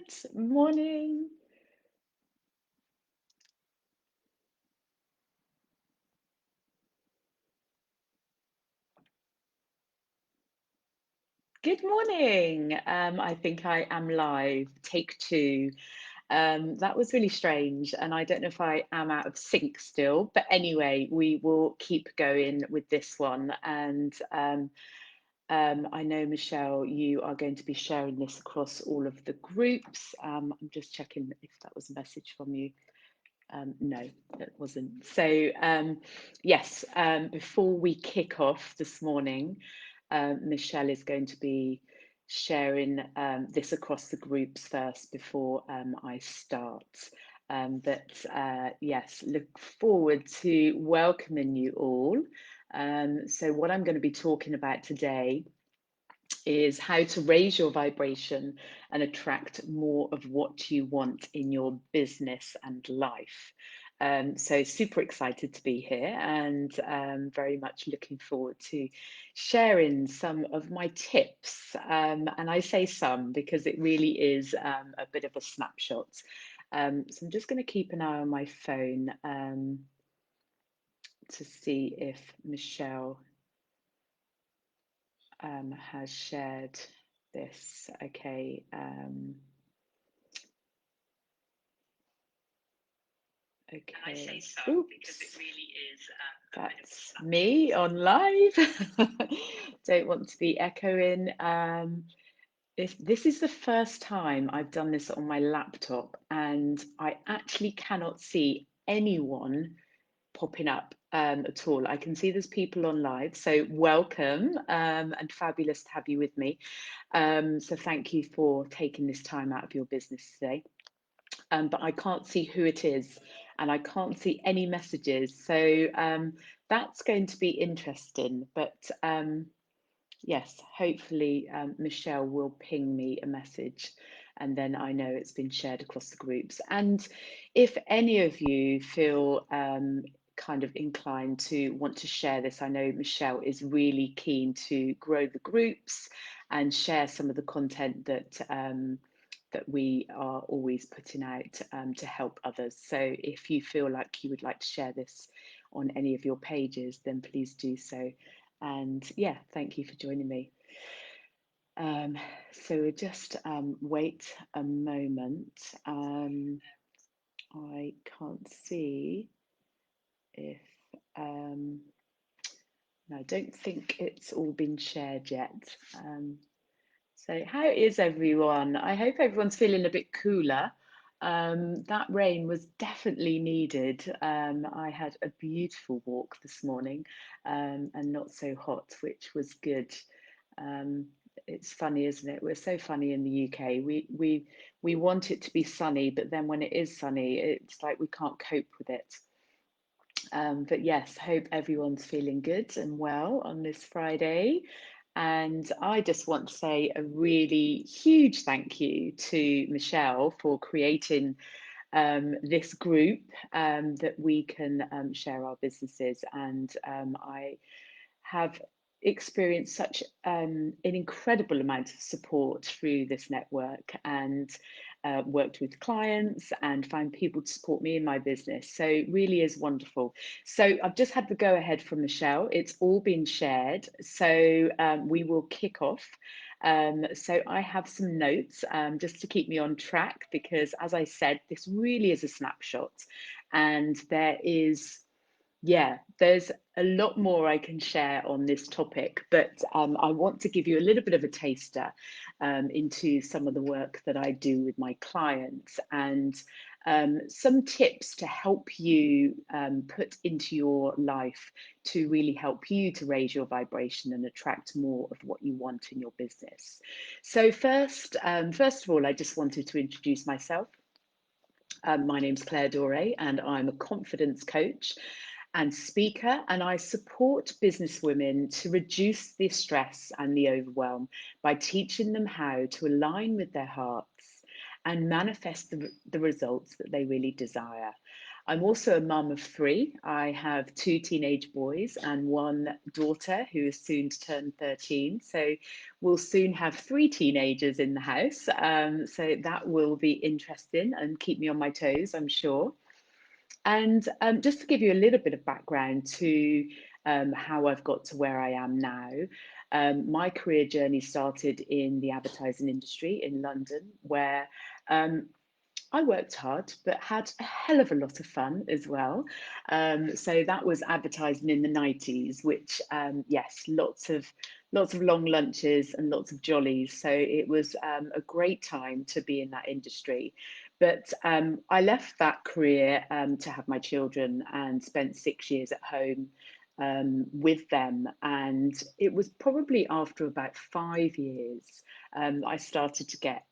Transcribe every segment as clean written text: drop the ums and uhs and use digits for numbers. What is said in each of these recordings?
Good morning. Good morning. I think I am live. Take two. That was really strange, and I don't know if I am out of sync still, but anyway, we will keep going with this one. And I know, Michelle, you are going to be sharing this across all of the groups. I'm just checking if that was a message from you. No, it wasn't. So, yes, before we kick off this morning, Michelle is going to be sharing this across the groups first before I start. Yes, look forward to welcoming you all. So, what I'm going to be talking about today is how to raise your vibration and attract more of what you want in your business and life. So super excited to be here and very much looking forward to sharing some of my tips. And I say some because it really is a bit of a snapshot. So I'm just going to keep an eye on my phone to see if Michelle has shared this. Okay. Okay. And I say so because it really is that's me on live. Don't want to be echoing. If this is the first time I've done this on my laptop, and I actually cannot see anyone popping up at all. I can see there's people on live, so welcome and fabulous to have you with me. So thank you for taking this time out of your business today. But I can't see who it is and I can't see any messages. So that's going to be interesting. But yes, hopefully Michelle will ping me a message and then I know it's been shared across the groups. And if any of you feel kind of inclined to want to share this, I know Michelle is really keen to grow the groups and share some of the content that that we are always putting out to help others. So if you feel like you would like to share this on any of your pages, then please do so. And yeah, thank you for joining me. So we'll just wait a moment. I can't see if, no, I don't think it's all been shared yet. So how is everyone? I hope everyone's feeling a bit cooler. That rain was definitely needed. I had a beautiful walk this morning and not so hot, which was good. Um, it's funny, isn't it? We're so funny in the UK. We want it to be sunny, but then when it is sunny, it's like we can't cope with it. But yes, hope everyone's feeling good and well on this Friday. And I just want to say a really huge thank you to Michelle for creating this group that we can share our businesses. And I have experienced such an incredible amount of support through this network and worked with clients and found people to support me in my business. So it really is wonderful. So I've just had the go ahead from Michelle. It's all been shared. So we will kick off. So I have some notes just to keep me on track because, as I said, this really is a snapshot and there is yeah, there's a lot more I can share on this topic, but I want to give you a little bit of a taster into some of the work that I do with my clients and some tips to help you put into your life to really help you to raise your vibration and attract more of what you want in your business. So first of all, I just wanted to introduce myself. My name's Claire Doré, and I'm a confidence coach and speaker, and I support business women to reduce the stress and the overwhelm by teaching them how to align with their hearts and manifest the results that they really desire. I'm also a mum of three. I have two teenage boys and one daughter who is soon to turn 13. So we'll soon have three teenagers in the house. So that will be interesting and keep me on my toes, I'm sure. And just to give you a little bit of background to how I've got to where I am now, my career journey started in the advertising industry in London, where um, I worked hard, but had a hell of a lot of fun as well. So that was advertising in the 90s, which yes, lots of long lunches and lots of jollies. So it was a great time to be in that industry. But I left that career to have my children and spent 6 years at home with them. And it was probably after about 5 years I started to get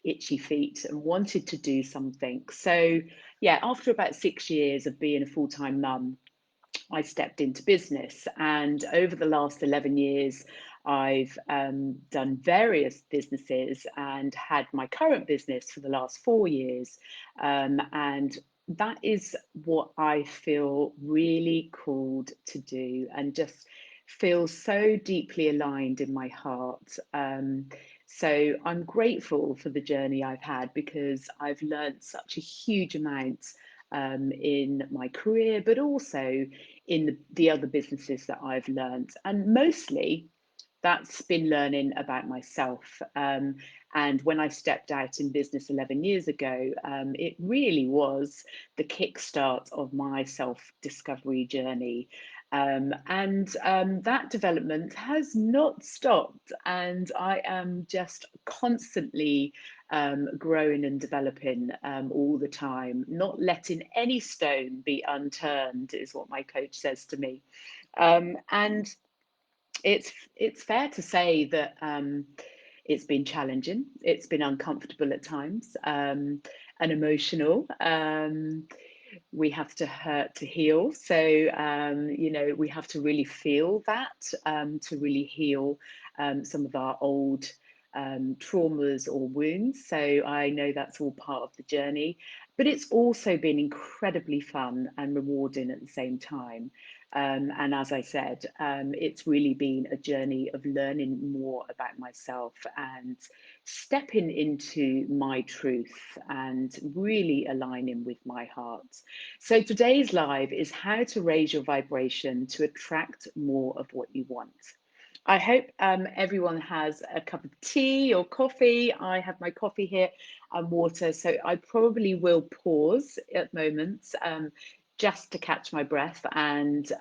itchy feet and wanted to do something. So, yeah, after about 6 years of being a full time mum, I stepped into business. And over the last 11 years, I've done various businesses and had my current business for the last 4 years. And that is what I feel really called to do and just feel so deeply aligned in my heart. So I'm grateful for the journey I've had because I've learned such a huge amount in my career, but also in the other businesses that I've learned. And mostly that's been learning about myself. And when I stepped out in business 11 years ago, it really was the kickstart of my self discovery journey. And that development has not stopped. And I am just constantly growing and developing all the time, not letting any stone be unturned, is what my coach says to me. And it's fair to say that it's been challenging. It's been uncomfortable at times and emotional. We have to hurt to heal. So we have to really feel that to really heal some of our old traumas or wounds. So I know that's all part of the journey, but it's also been incredibly fun and rewarding at the same time. And as I said, it's really been a journey of learning more about myself and stepping into my truth and really aligning with my heart. So today's live is how to raise your vibration to attract more of what you want. I hope everyone has a cup of tea or coffee. I have my coffee here and water, so I probably will pause at moments just to catch my breath and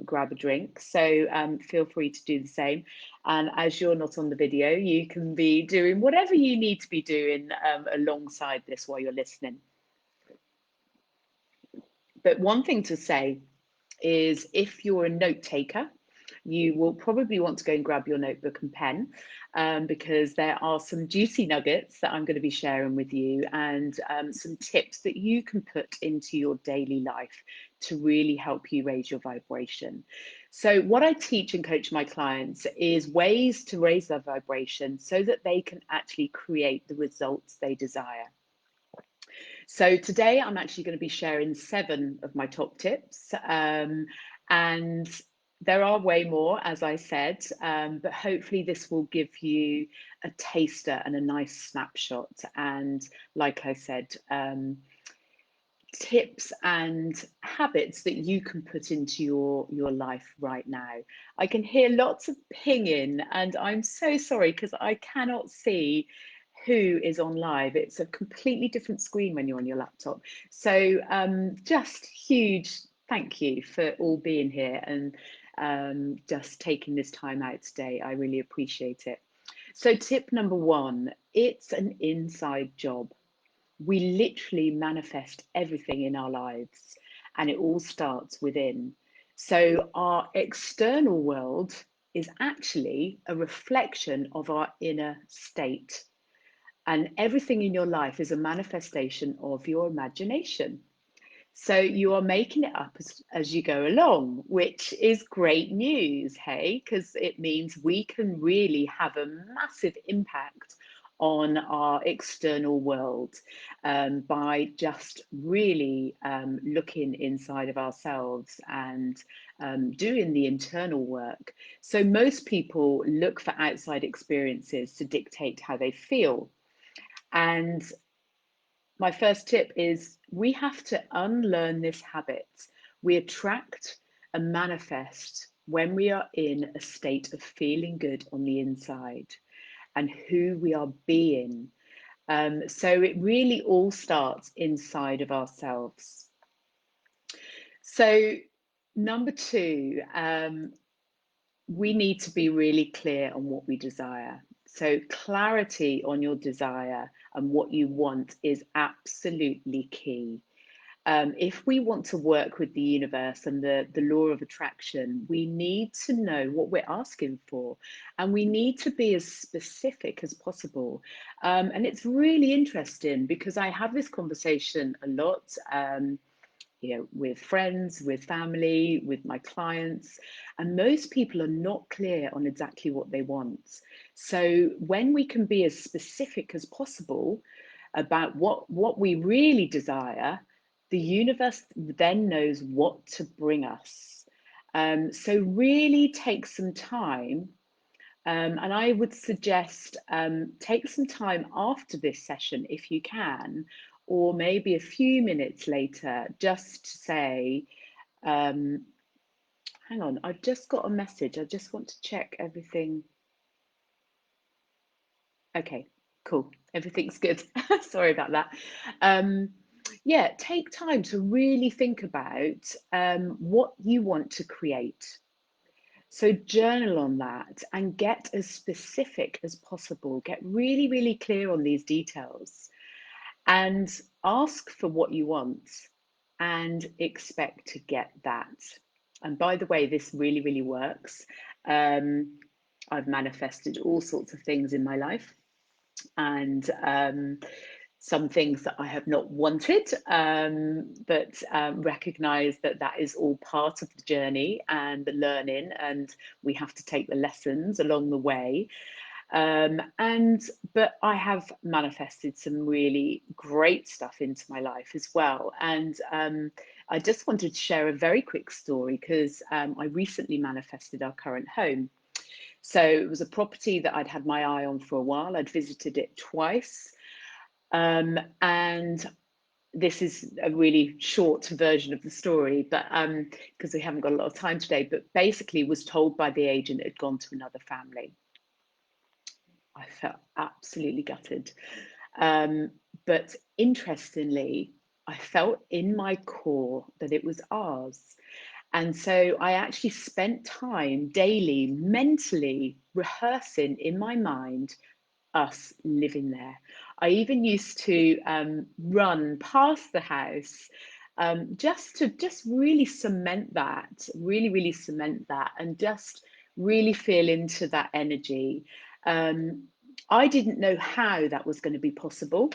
grab a drink. So feel free to do the same. And as you're not on the video, you can be doing whatever you need to be doing alongside this while you're listening. But one thing to say is if you're a note taker, you will probably want to go and grab your notebook and pen because there are some juicy nuggets that I'm going to be sharing with you and some tips that you can put into your daily life to really help you raise your vibration. So what I teach and coach my clients is ways to raise their vibration so that they can actually create the results they desire. So today I'm actually going to be sharing 7 of my top tips. And there are way more, as I said, but hopefully this will give you a taster and a nice snapshot. And like I said, tips and habits that you can put into your life right now. I can hear lots of pinging, and I'm so sorry because I cannot see who is on live. It's a completely different screen when you're on your laptop. So just huge thank you for all being here and just taking this time out today. I really appreciate it. So tip number 1, it's an inside job. We literally manifest everything in our lives, and it all starts within. So, our external world is actually a reflection of our inner state, and everything in your life is a manifestation of your imagination. So you are making it up as you go along, which is great news, hey, because it means we can really have a massive impact on our external world by just really looking inside of ourselves and doing the internal work. So most people look for outside experiences to dictate how they feel. And my first tip is we have to unlearn this habit. We attract and manifest when we are in a state of feeling good on the inside and who we are being. So it really all starts inside of ourselves. So, number two, we need to be really clear on what we desire. So, clarity on your desire and what you want is absolutely key. If we want to work with the universe and the law of attraction, we need to know what we're asking for and we need to be as specific as possible. And it's really interesting because I have this conversation a lot. With friends, with family, with my clients, and most people are not clear on exactly what they want. So when we can be as specific as possible about what we really desire, the universe then knows what to bring us. So really take some time. And I would suggest take some time after this session if you can, or maybe a few minutes later, just to say, hang on, I've just got a message. I just want to check everything. Okay, cool. Everything's good. Sorry about that. Yeah, take time to really think about what you want to create. So journal on that and get as specific as possible. Get really, really clear on these details and ask for what you want and expect to get that. And by the way, this really, really works. I've manifested all sorts of things in my life and some things that I have not wanted, but recognize that that is all part of the journey and the learning, and we have to take the lessons along the way. But I have manifested some really great stuff into my life as well. And I just wanted to share a very quick story because I recently manifested our current home. So it was a property that I'd had my eye on for a while. I'd visited it twice. And this is a really short version of the story, but because we haven't got a lot of time today, but basically was told by the agent it had gone to another family. I felt absolutely gutted. But interestingly, I felt in my core that it was ours. And so I actually spent time daily, mentally rehearsing in my mind us living there. I even used to run past the house just really cement that, really cement that, and just really feel into that energy. Um, I didn't know how that was going to be possible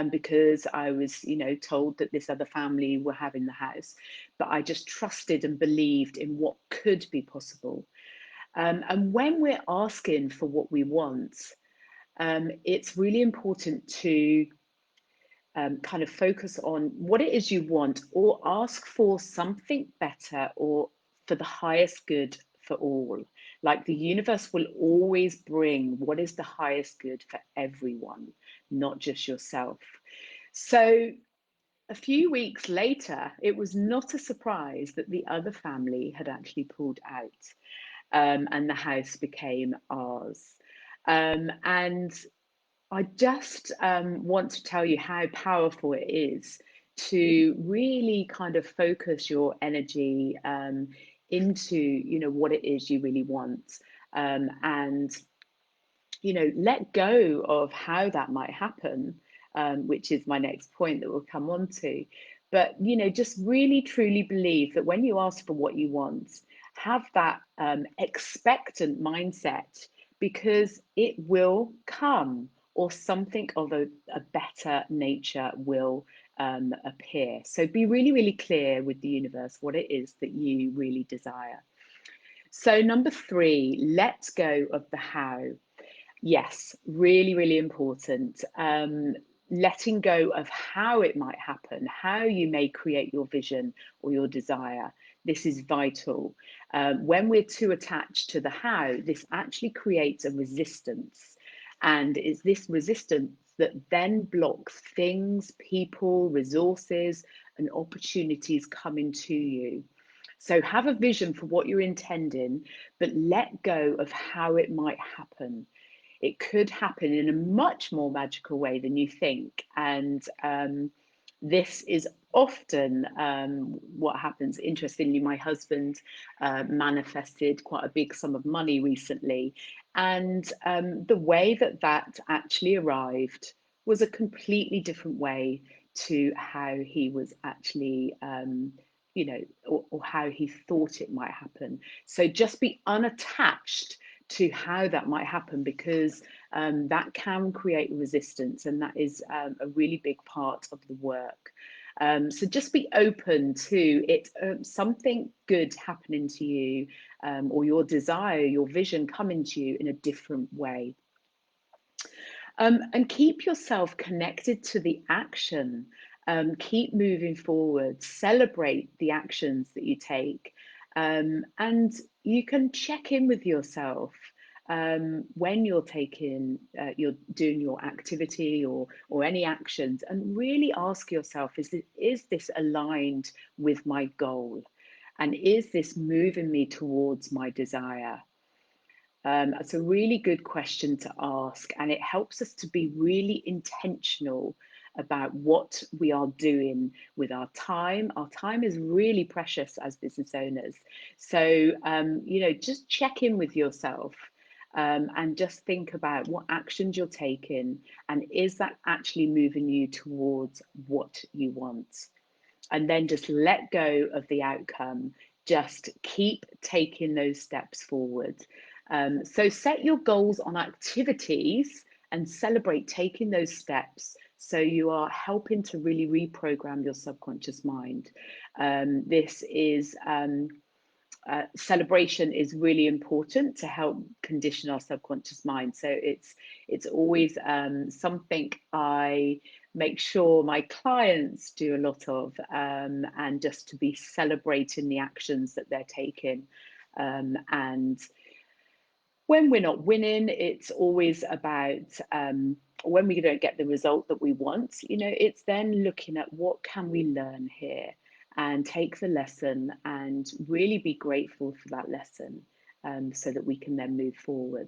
because I was, told that this other family were having the house, but I just trusted and believed in what could be possible. And when we're asking for what we want, it's really important to kind of focus on what it is you want or ask for something better or for the highest good for all. Like the universe will always bring what is the highest good for everyone, not just yourself. So a few weeks later, it was not a surprise that the other family had actually pulled out and the house became ours. And I just want to tell you how powerful it is to really kind of focus your energy into, what it is you really want, and, let go of how that might happen, which is my next point that we'll come on to. But, just really truly believe that when you ask for what you want, have that expectant mindset because it will come or something of a better nature will appear. So be really, really clear with the universe what it is that you really desire. So number three, let go of the how. Yes, really, really important. Letting go of how it might happen, how you may create your vision or your desire. This is vital. When we're too attached to the how, this actually creates a resistance. And it's this resistance that then blocks things, people, resources, and opportunities coming to you. So have a vision for what you're intending, but let go of how it might happen. It could happen in a much more magical way than you think. And this is often what happens. Interestingly, my husband manifested quite a big sum of money recently. And the way that that actually arrived was a completely different way to how he was actually. Or how he thought it might happen. So just be unattached to how that might happen, because that can create resistance, and that is a really big part of the work. So just be open to it, something good happening to you, or your desire, your vision coming to you in a different way. And keep yourself connected to the action. Keep moving forward, celebrate the actions that you take. And you can check in with yourself when you're doing your activity or any actions, and really ask yourself, is this aligned with my goal? And is this moving me towards my desire? It's a really good question to ask, and it helps us to be really intentional about what we are doing with our time. Our time is really precious as business owners. So, just check in with yourself, and just think about what actions you're taking, and is that actually moving you towards what you want? And then just let go of the outcome. Just keep taking those steps forward. So set your goals on activities and celebrate taking those steps. So you are helping to really reprogram your subconscious mind. This is celebration is really important to help condition our subconscious mind. So it's always something I make sure my clients do a lot of, and just to be celebrating the actions that they're taking. And when we're not winning, it's always about when we don't get the result that we want, it's then looking at what can we learn here, and take the lesson and really be grateful for that lesson, so that we can then move forward.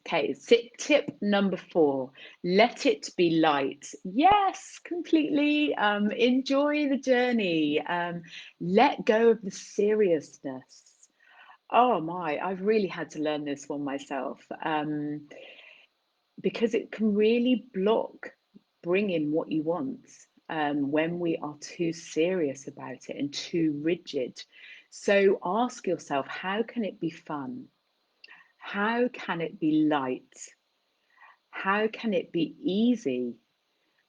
Okay, tip number 4, let it be light. Yes, completely. Enjoy the journey. Let go of the seriousness. Oh my, I've really had to learn this one myself, because it can really block bringing what you want, when we are too serious about it and too rigid. So ask yourself, how can it be fun? How can it be light? How can it be easy?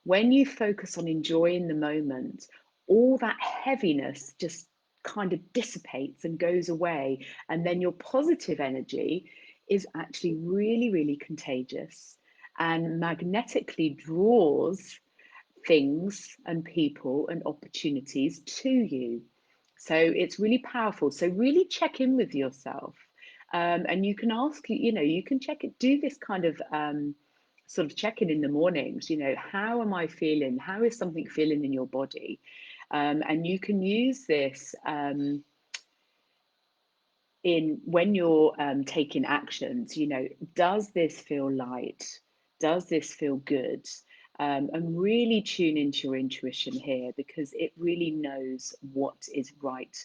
When you focus on enjoying the moment, all that heaviness just kind of dissipates and goes away. And then your positive energy is actually really, really contagious and magnetically draws things and people and opportunities to you. So it's really powerful. So really check in with yourself. And you can ask, you can check it, do this kind of sort of check in the mornings, how am I feeling? How is something feeling in your body? And you can use this in when you're taking actions, does this feel light? Does this feel good? And really tune into your intuition here, because it really knows what is right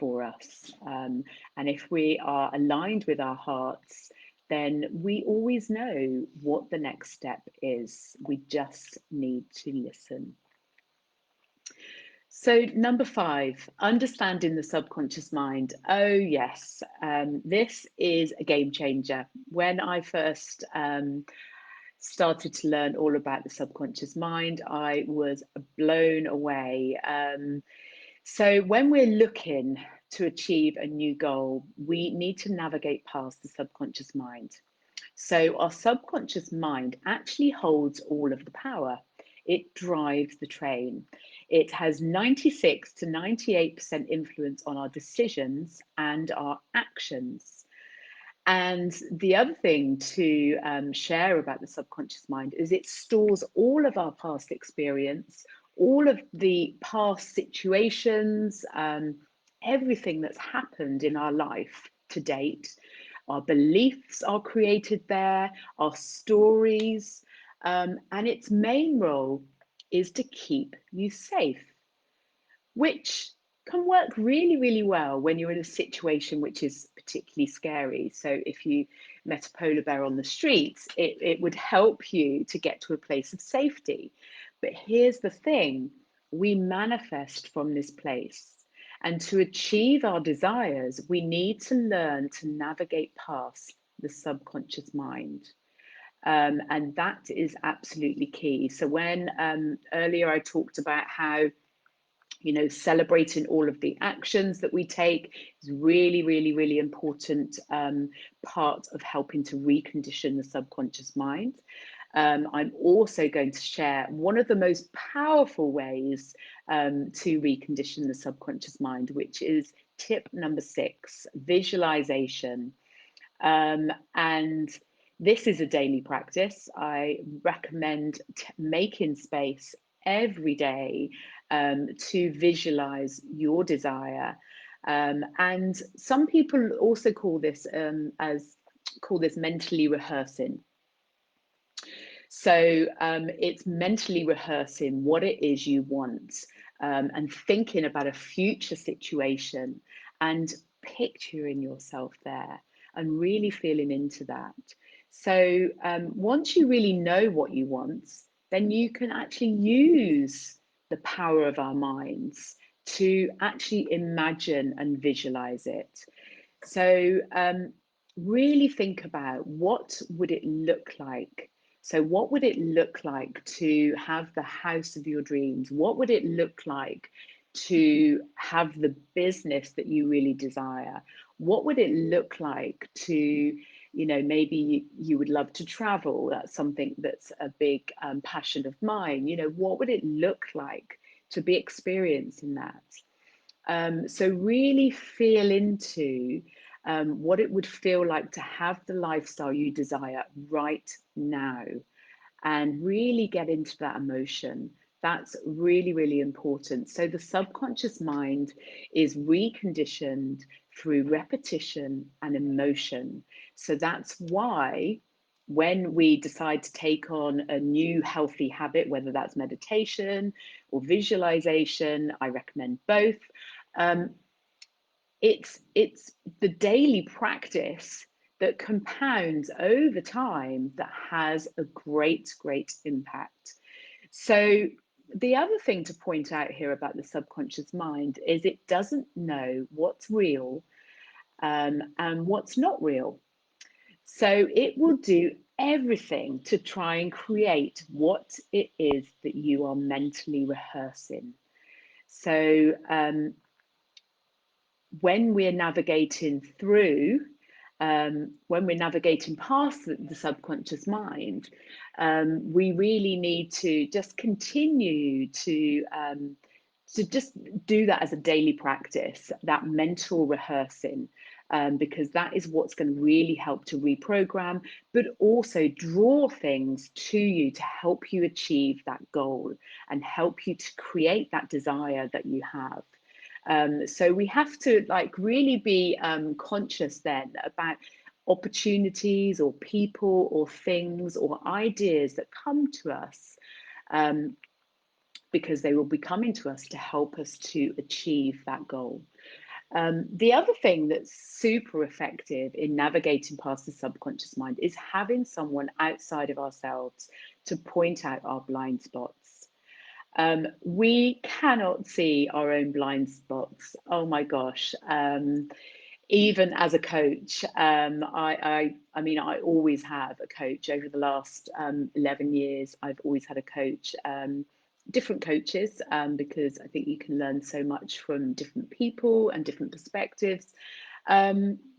for us. And if we are aligned with our hearts, then we always know what the next step is. We just need to listen. So, number 5, understanding the subconscious mind. Oh, yes, this is a game changer. When I first started to learn all about the subconscious mind, I was blown away. So, when we're looking to achieve a new goal, we need to navigate past the subconscious mind. So our subconscious mind actually holds all of the power. It drives the train. It has 96 to 98% influence on our decisions and our actions. And the other thing to share about the subconscious mind is it stores all of our past experience, all of the past situations, everything that's happened in our life to date. Our beliefs are created there, our stories, and its main role is to keep you safe, which can work really, really well when you're in a situation which is particularly scary. So if you met a polar bear on the streets, it would help you to get to a place of safety. But here's the thing, we manifest from this place. And to achieve our desires, we need to learn to navigate past the subconscious mind. And that is absolutely key. So when earlier I talked about how celebrating all of the actions that we take is really, really, really important part of helping to recondition the subconscious mind. I'm also going to share one of the most powerful ways to recondition the subconscious mind, which is tip number 6, visualization. And this is a daily practice. I recommend making space every day to visualize your desire. And some people also call this mentally rehearsing. So it's mentally rehearsing what it is you want, and thinking about a future situation and picturing yourself there and really feeling into that. So once you really know what you want, then you can actually use the power of our minds to actually imagine and visualize it. So really think about, what would it look like? So what would it look like to have the house of your dreams? What would it look like to have the business that you really desire? What would it look like to, maybe you would love to travel. That's something that's a big passion of mine. What would it look like to be experiencing that? So really feel into what it would feel like to have the lifestyle you desire right now, and really get into that emotion. That's really, really important. So the subconscious mind is reconditioned through repetition and emotion. So that's why when we decide to take on a new healthy habit, whether that's meditation or visualization, I recommend both. Um, it's the daily practice that compounds over time that has a great impact. So the other thing to point out here about the subconscious mind is it doesn't know what's real and what's not real. So it will do everything to try and create what it is that you are mentally rehearsing. So when we're navigating through, when we're navigating past the subconscious mind, we really need to just continue to just do that as a daily practice, that mental rehearsing, because that is what's going to really help to reprogram, but also draw things to you to help you achieve that goal and help you to create that desire that you have. So we have to really be conscious then about opportunities or people or things or ideas that come to us, because they will be coming to us to help us to achieve that goal. The other thing that's super effective in navigating past the subconscious mind is having someone outside of ourselves to point out our blind spots. We cannot see our own blind spots. Oh my gosh. Even as a coach, I mean, I always have a coach. Over the last 11 years, I've always had a coach, different coaches, because I think you can learn so much from different people and different perspectives.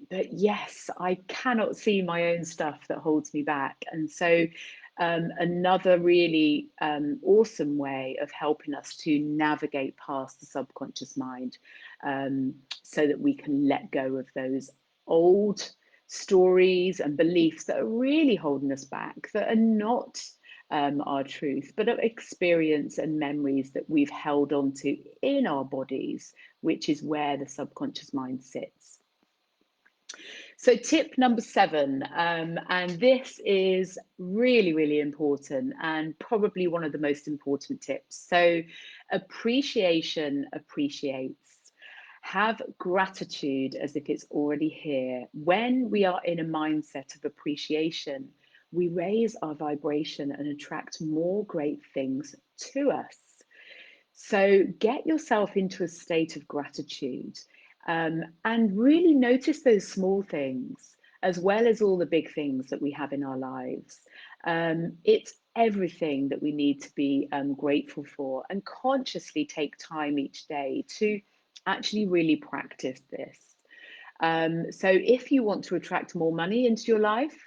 but yes, I cannot see my own stuff that holds me back. And so, another really awesome way of helping us to navigate past the subconscious mind, so that we can let go of those old stories and beliefs that are really holding us back, that are not our truth, but are experience and memories that we've held on to in our bodies, which is where the subconscious mind sits. So, tip number 7, and this is really, really important and probably one of the most important tips. So, appreciation appreciates. Have gratitude as if it's already here. When we are in a mindset of appreciation, we raise our vibration and attract more great things to us. So get yourself into a state of gratitude, and really notice those small things as well as all the big things that we have in our lives. It's everything that we need to be grateful for, and consciously take time each day to actually really practice this. So if you want to attract more money into your life,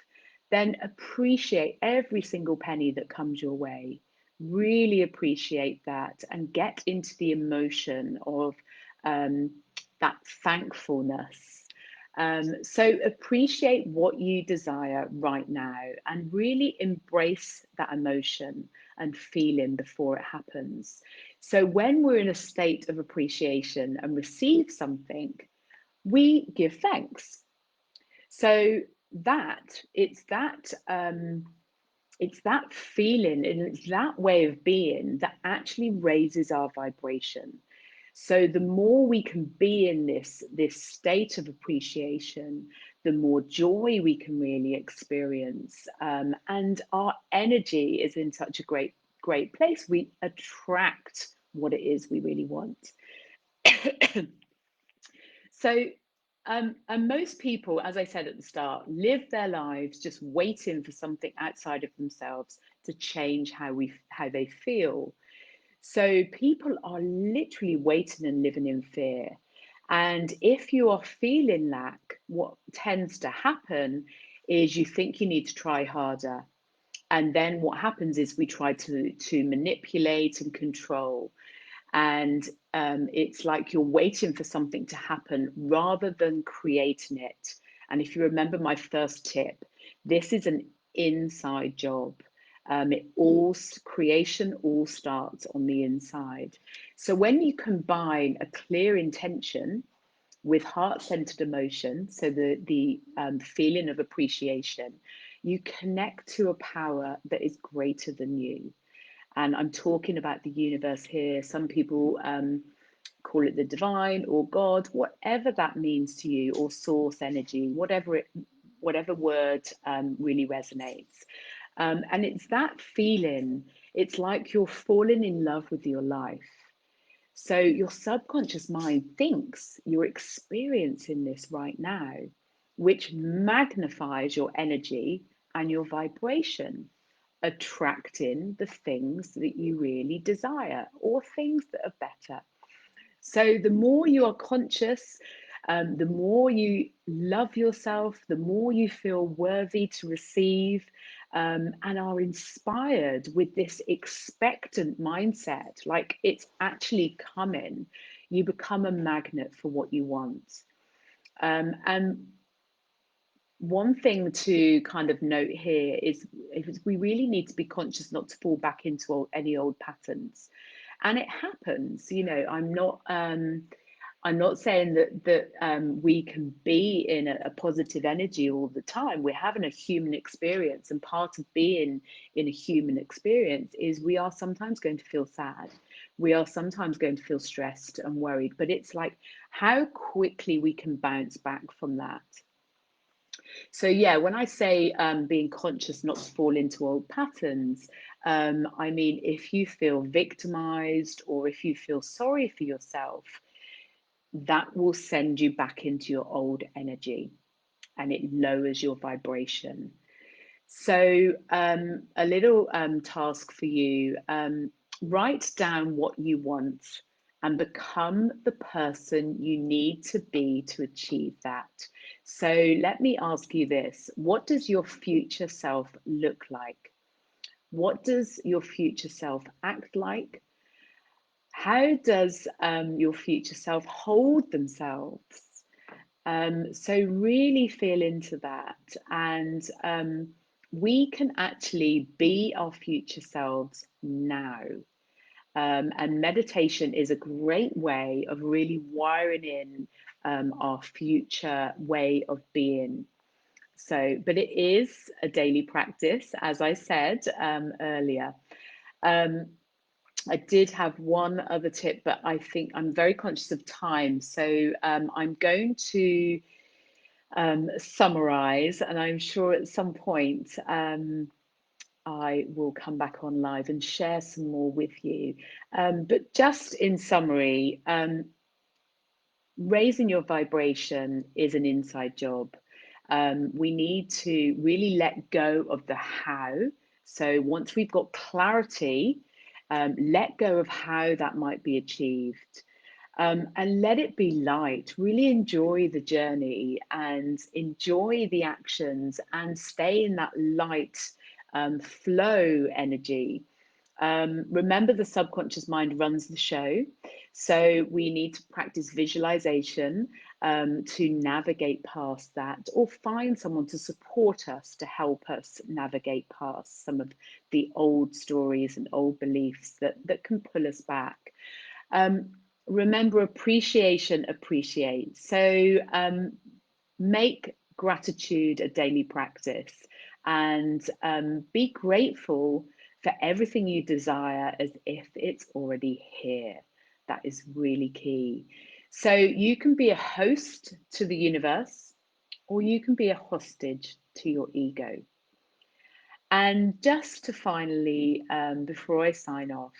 then appreciate every single penny that comes your way. Really appreciate that and get into the emotion of um, that thankfulness. So appreciate what you desire right now and really embrace that emotion and feeling before it happens. So when we're in a state of appreciation and receive something, we give thanks. So that it's that feeling and it's that way of being that actually raises our vibration. So the more we can be in this state of appreciation, the more joy we can really experience, and our energy is in such a great place. We attract what it is we really want. So, and most people, as I said at the start, live their lives just waiting for something outside of themselves to change how they feel. So people are literally waiting and living in fear. And if you are feeling lack, what tends to happen is you think you need to try harder. And then what happens is we try to manipulate and control, and it's like you're waiting for something to happen rather than creating it. And if you remember my first tip, this is an inside job. Creation all starts on the inside. So when you combine a clear intention with heart-centered emotion, so the feeling of appreciation, you connect to a power that is greater than you. And I'm talking about the universe here. Some people call it the divine or God, whatever that means to you, or source energy, whatever word really resonates. And it's that feeling. It's like you're falling in love with your life. So your subconscious mind thinks you're experiencing this right now, which magnifies your energy and your vibration, attracting the things that you really desire or things that are better. So the more you are conscious, the more you love yourself, the more you feel worthy to receive, and are inspired with this expectant mindset, like it's actually coming. You become a magnet for what you want. And one thing to kind of note here is we really need to be conscious not to fall back into any old patterns. And it happens, I'm not saying that we can be in a positive energy all the time. We're having a human experience, and part of being in a human experience is we are sometimes going to feel sad. We are sometimes going to feel stressed and worried, but it's like how quickly we can bounce back from that. So yeah, when I say being conscious not to fall into old patterns, I mean if you feel victimized or if you feel sorry for yourself, that will send you back into your old energy and it lowers your vibration. So a little task for you: write down what you want and become the person you need to be to achieve that. So let me ask you this: what does your future self look like? What does your future self act like? How does your future self hold themselves? So really feel into that, and we can actually be our future selves now. And meditation is a great way of really wiring in our future way of being. So, but it is a daily practice, as I said earlier. Um, I did have one other tip, but I think I'm very conscious of time. So I'm going to summarize, and I'm sure at some point I will come back on live and share some more with you. But just in summary, raising your vibration is an inside job. We need to really let go of the how. So once we've got clarity, let go of how that might be achieved. And let it be light. Really enjoy the journey and enjoy the actions and stay in that light flow energy. Remember, the subconscious mind runs the show. So we need to practice visualization to navigate past that, or find someone to support us to help us navigate past some of the old stories and old beliefs that can pull us back. Um, Remember, appreciation appreciates. So make gratitude a daily practice, and be grateful for everything you desire as if it's already here. That is really key. So you can be a host to the universe, or you can be a hostage to your ego. And just to finally, before I sign off,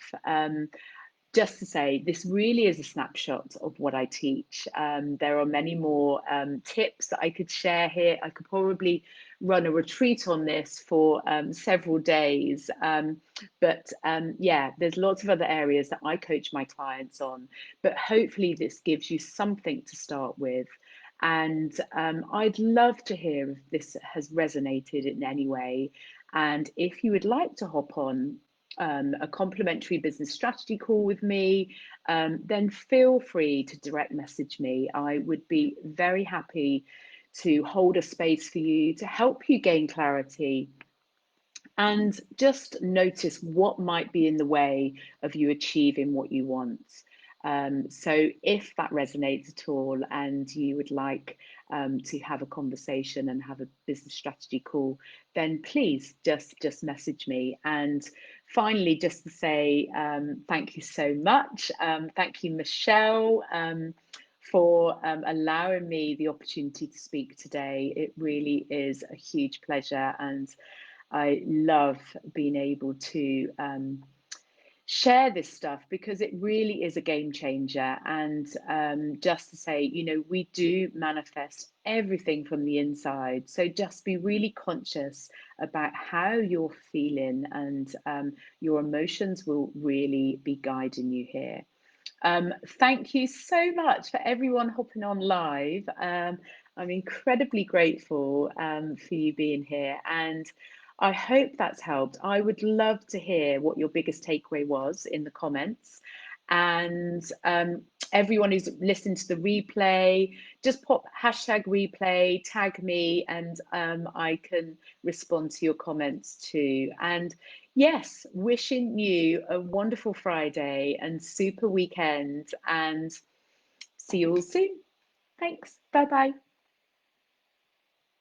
just to say, this really is a snapshot of what I teach. There are many more tips that I could share here. I could probably run a retreat on this for several days. Yeah, there's lots of other areas that I coach my clients on. But hopefully, this gives you something to start with. And I'd love to hear if this has resonated in any way. And if you would like to hop on a complimentary business strategy call with me, then feel free to direct message me. I would be very happy to hold a space for you to help you gain clarity and just notice what might be in the way of you achieving what you want. So if that resonates at all and you would like to have a conversation and have a business strategy call, then please just message me. And finally, just to say thank you so much. Thank you, Michelle, for allowing me the opportunity to speak today. It really is a huge pleasure, and I love being able to share this stuff because it really is a game changer. And just to say, you know, we do manifest everything from the inside. So just be really conscious about how you're feeling, and your emotions will really be guiding you here. Thank you so much for everyone hopping on live. I'm incredibly grateful for you being here, and I hope that's helped. I would love to hear what your biggest takeaway was in the comments. And everyone who's listened to the replay, just pop hashtag replay, tag me, and I can respond to your comments too. And yes, wishing you a wonderful Friday and super weekend, and see you all soon. Thanks. Bye bye.